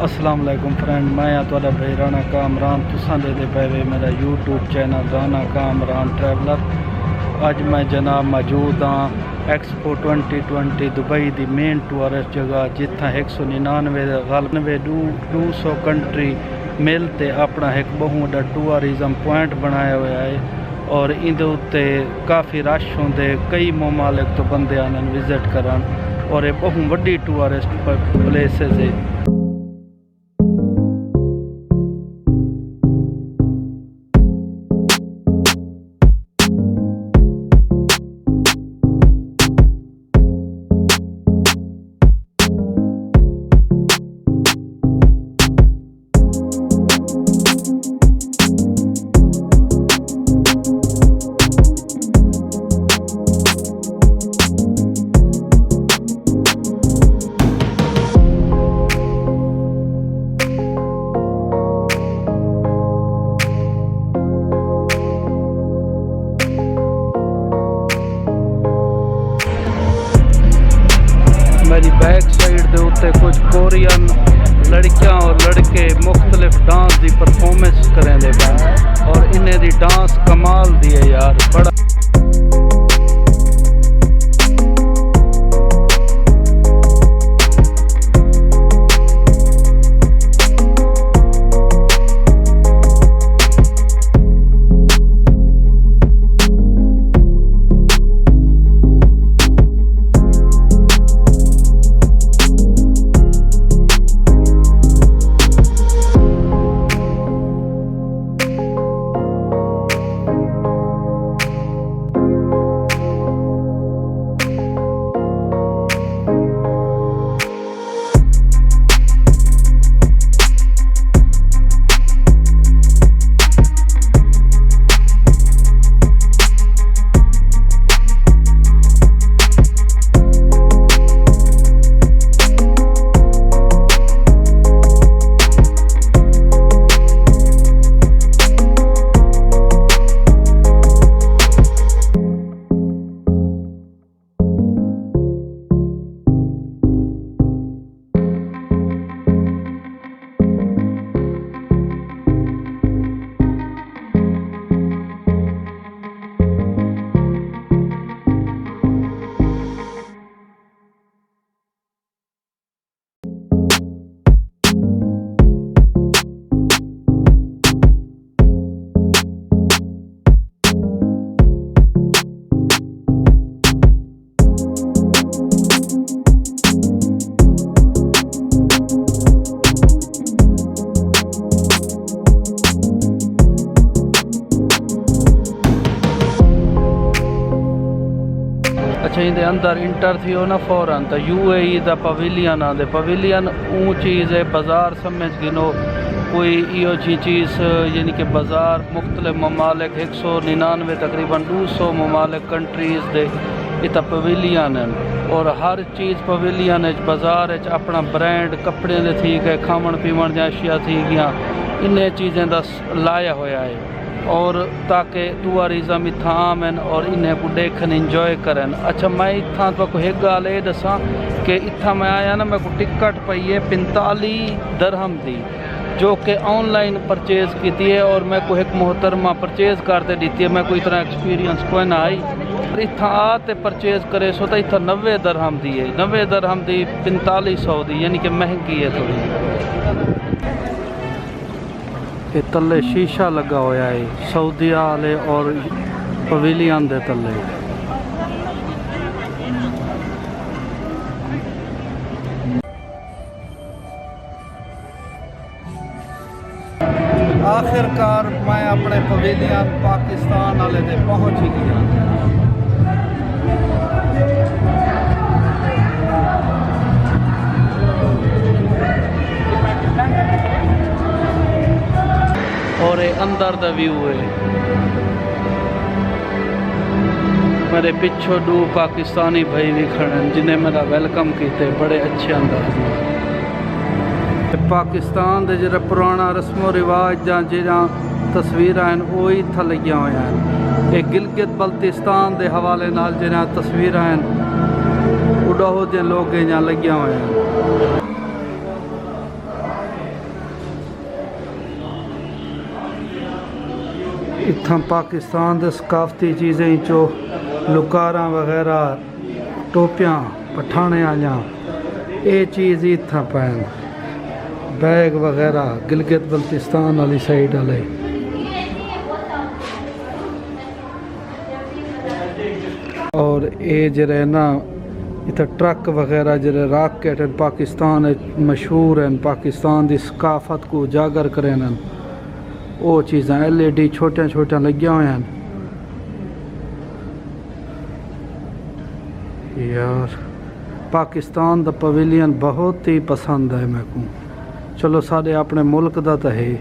अस्सलाम वालेकुम फ्रेंड, मैं तुहाडा भाई राना कामरान। तुसां दे पे मेरा YouTube channel Rana Kamran traveller. अज मैं जनाब मौजूद हाँ एक्सपो 2020 दुबई की मेन टूरिस्ट जगह, जिथा 199 200 कंट्री मिलते अपना एक बहु वड्डा टूरिज्म पॉइंट बनाया हुआ है और इंदे उत्ते काफ़ी रश होंदे, कई ममालिक तो बंदे आने विजिट करन और ये बहु वड्डी टूरिस्ट प्लेसेस है। मेरी बैक साइड के उत्ते कुछ कोरियन लड़कियां और लड़के मुख्तलिफ डांस की परफॉर्मेंस करें दे और इन्हें दी डांस कमाल दी है यार, बड़ा अच्छा। इनके अंदर इंटर थी ना फौरन तो UAE का पवेलियन आते, पवेलियन ऊ चीज़ है बाज़ार समझ गिनो कोई इो जी चीज़ यानी कि बाज़ार मुख्तलिफ ममालिक 199 तकरीबन 200 ममालिक कंट्रीज़ दे इतना पवेलियन है और हर चीज़ पवेलियन बाज़ार अपना ब्रांड कपड़े दे थी गए, खावन पीवन दी अशिया थी गया, इन्हें चीज़ें का लाया होया है और ताकि टूरिज्म इतना आम है और इन्हें को देखन इंजॉय करन। अच्छा, मैं इतना तो एक गाल ये दसा कि इतना मैं आया ना, मेरे को टिकट पई है 45 दरहम दी जो कि ऑनलाइन परचेज़ की है और मैं को एक मोहतरमा परचेज़ करते दी है। मैं कोई इतना एक्सपीरियंस कोई ना आई इतना आते परचेज़ करे सो तो इतना 90 दरहम दी है, 90 दरहम दी 4500 दी, यानी कि महंगी है थोड़ी। ये तले शीशा लगा होया है सऊदीया वाले और पवेलियन दे तले। आखिरकार मैं अपने पवेलियन पाकिस्तान वाले दे पहुंच ही गया। और ये अंदर दा व्यू है, मेरे पिछो 2 पाकिस्तानी भाई भी खड़े जिन्हें मेरा वेलकम किए बड़े अच्छे अंदाज में। पाकिस्तान के जो पुराना रस्मो रिवाज या जो तस्वीर हैं वो इतना लगिया हुई हैं। ये गिलगित बल्तिस्तान के हवाले नाल जो तस्वीर हैं उड़ो जे लोग यहाँ लगिया हुए हैं। इत्थां पाकिस्तान दे सकाफती चीज़ें चो लुकारां वगैरह टोपियां पठाने आलियां ये चीज़ इत्थां पैन बैग वगैरह गिलगित बल्तिस्तान वाली साइड वाले और ये जरे ना इतना ट्रक वगैरह जरे राकेट पाकिस्तान मशहूर हैं पाकिस्तान की सकाफत को उजागर करें वो चीज़ां LED छोटियां छोटियां लगिया हुए हैं यार। पाकिस्तान दा पवेलियन बहुत ही पसंद है मेरे को। चलो सारे अपने मुल्क दा तो है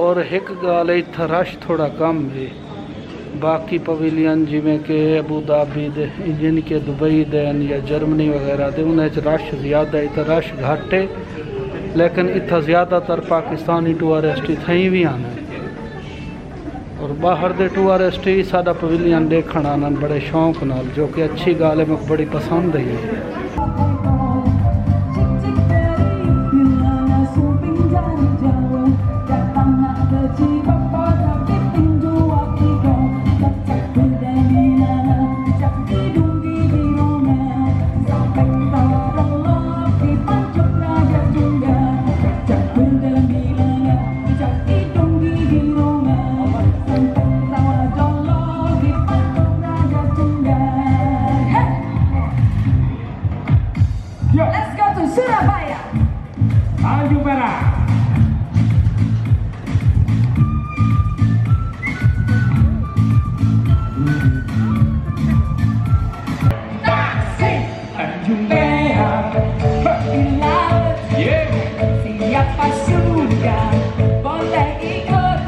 और एक गाल इतना रश थोड़ा कम है। बाकी पवेलियन जिमें कि अबू धाबी दे यानी कि दुबई देन या जर्मनी वगैरह दे उन्हें रश ज़्यादा इतना रश घट है लेकिन इतना ज़्यादातर पाकिस्तानी टूरिस्ट इतें भी आना और बाहर दे टूरिस्ट ही साडा पवेलियन देखण आना बड़े शौक नाल जो कि अच्छी गाल है मैं बड़ी पसंद है। Let's go to Surabaya. Maju merah. Taksi Tanjung Merah berkilat. Siapa sudah boleh ikut.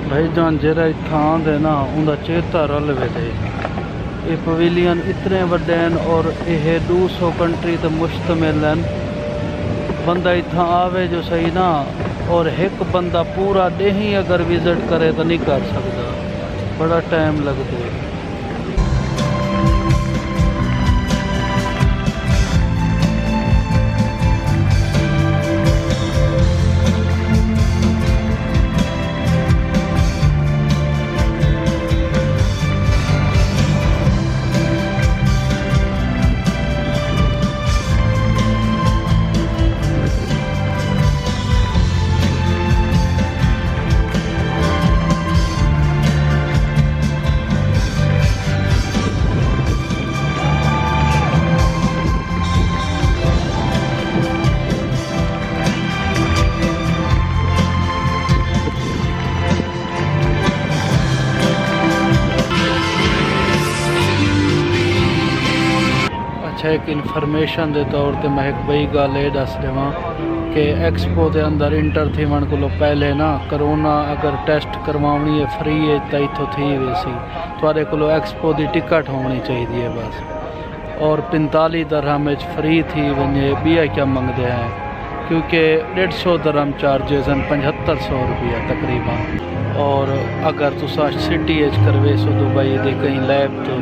भाईजान जरा इत्थां आंदे ना उनका चेता रलवे दे ये पवेलियन इतने वड्डे हैं और ये 200 कंट्री तो मुश्तमिल हैं। बंदा इत्थां आवे जो सही ना और एक बंदा पूरा डेही अगर विजिट करे तो नहीं कर सकता बड़ा टाइम लगता है। अच्छा एक इन्फॉर्मेशन के तौर पर मैं एक बई गल ये दस देव कि एक्सपो के अंदर इंटर थीवन को पहले ना करोना अगर टेस्ट करवानी है फ्री है तो इतों थी वैसी थोड़े को एक्सपो की टिकट होनी चाहिए है बस और 45 दरहम फ्री थी वजे भी क्या मंगते हैं क्योंकि 150 दरहम चार्जेस हैं 7500 रुपया तकरीबन और अगर तुसा सिटी करवे सो दुबई दे कहीं लैब तो